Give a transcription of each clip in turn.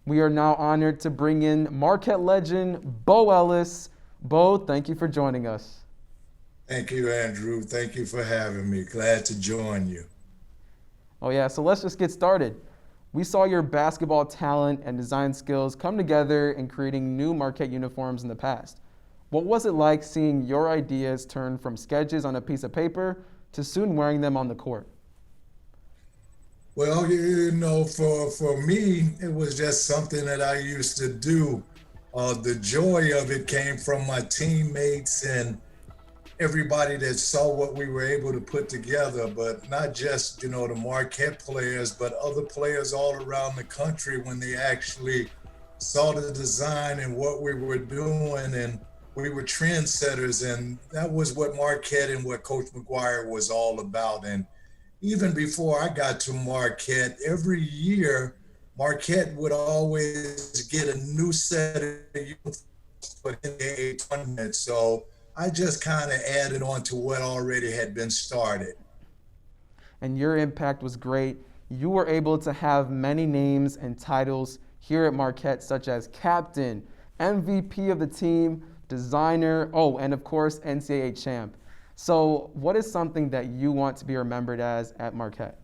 We are now honored to bring in Marquette legend Bo Ellis. Bo, thank you for joining us. Thank you, Andrew. Thank you for having me. Glad to join you. Oh, yeah, so let's just get started. We saw your basketball talent and design skills come together in creating new Marquette uniforms in the past. What was it like seeing your ideas turn from sketches on a piece of paper to soon wearing them on the court? Well, for me, it was just something that I used to do. The joy of it came from my teammates and everybody that saw what we were able to put together, but not just, the Marquette players, but other players all around the country when they actually saw the design and what we were doing. And we were trendsetters. And that was what Marquette and what Coach McGuire was all about. And even before I got to Marquette, every year, Marquette would always get a new set of uniforms for the NCAA tournament. So I just kind of added on to what already had been started. And your impact was great. You were able to have many names and titles here at Marquette, such as captain, MVP of the team, designer, oh, and of course, NCAA champ. So, what is something that you want to be remembered as at Marquette?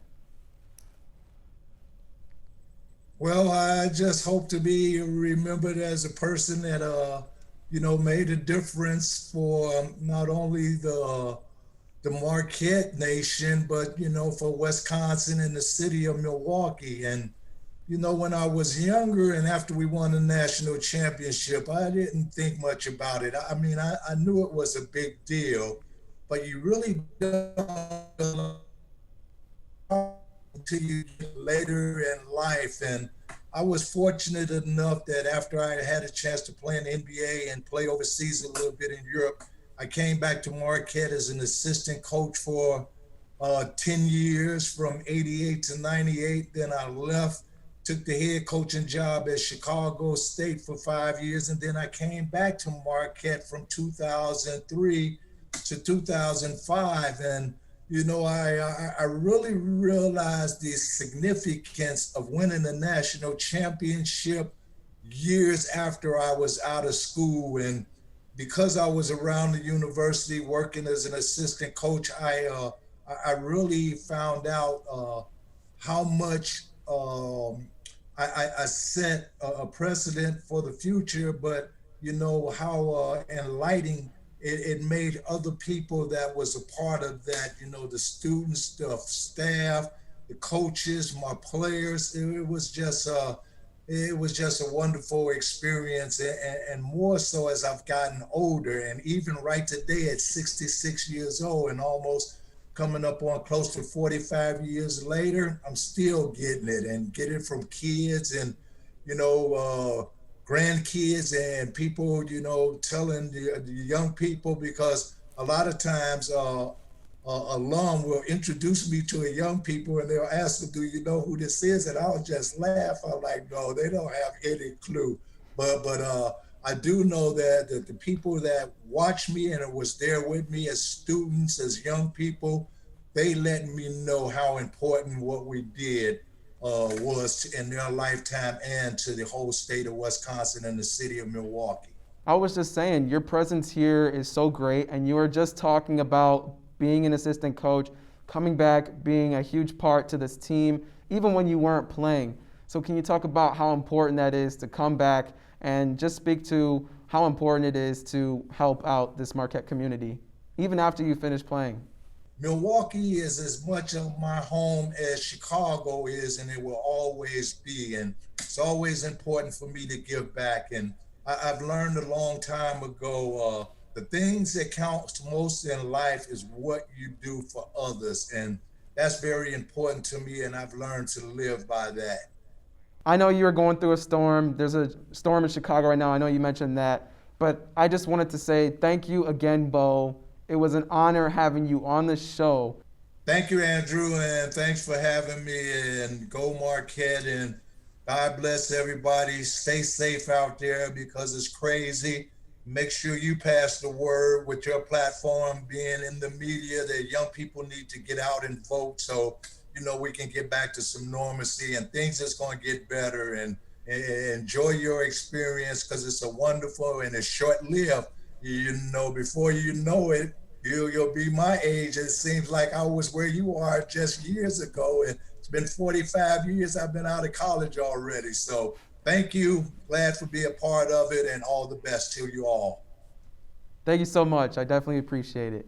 Well, I just hope to be remembered as a person that, made a difference for not only the Marquette Nation, but for Wisconsin and the city of Milwaukee. And when I was younger and after we won the national championship, I didn't think much about it. I mean, I knew it was a big deal, but you really don't until you get later in life. And I was fortunate enough that after I had a chance to play in the NBA and play overseas a little bit in Europe, I came back to Marquette as an assistant coach for 10 years from 88 to 98. Then I left, took the head coaching job at Chicago State for 5 years. And then I came back to Marquette from 2003 to 2005. And I really realized the significance of winning the national championship years after I was out of school. And because I was around the university working as an assistant coach, I really found out how much I set a precedent for the future, but how enlightening it made other people that was a part of that, the students, the staff, the coaches, my players. It was just a wonderful experience, and more so as I've gotten older, and even right today at 66 years old and almost coming up on close to 45 years later, I'm still getting it and get it from kids and you know grandkids and people, telling the young people, because a lot of times alum will introduce me to a young people and they'll ask them, do you know who this is? And I'll just laugh. I'm like, no, they don't have any clue. But I do know that the people that watch me and was there with me as students, as young people, they let me know how important what we did was in their lifetime and to the whole state of Wisconsin and the city of Milwaukee. I was just saying, your presence here is so great, and you were just talking about being an assistant coach, coming back, being a huge part to this team, even when you weren't playing. So, can you talk about how important that is to come back and just speak to how important it is to help out this Marquette community, even after you finish playing? Milwaukee is as much of my home as Chicago is, and it will always be. And it's always important for me to give back. And I've learned a long time ago the things that count most in life is what you do for others. And that's very important to me. And I've learned to live by that. I know you are going through a storm. There's a storm in Chicago right now. I know you mentioned that. But I just wanted to say thank you again, Bo. It was an honor having you on the show. Thank you, Andrew, and thanks for having me. And go Marquette, and God bless everybody. Stay safe out there because it's crazy. Make sure you pass the word with your platform being in the media that young people need to get out and vote so we can get back to some normalcy and things that's going to get better. And Enjoy your experience because it's a wonderful and it's short-lived. You know, before you know it, you'll be my age. It seems like I was where you are just years ago, and it's been 45 years I've been out of college already. So thank you. Glad to be a part of it, and all the best to you all. Thank you so much. I definitely appreciate it.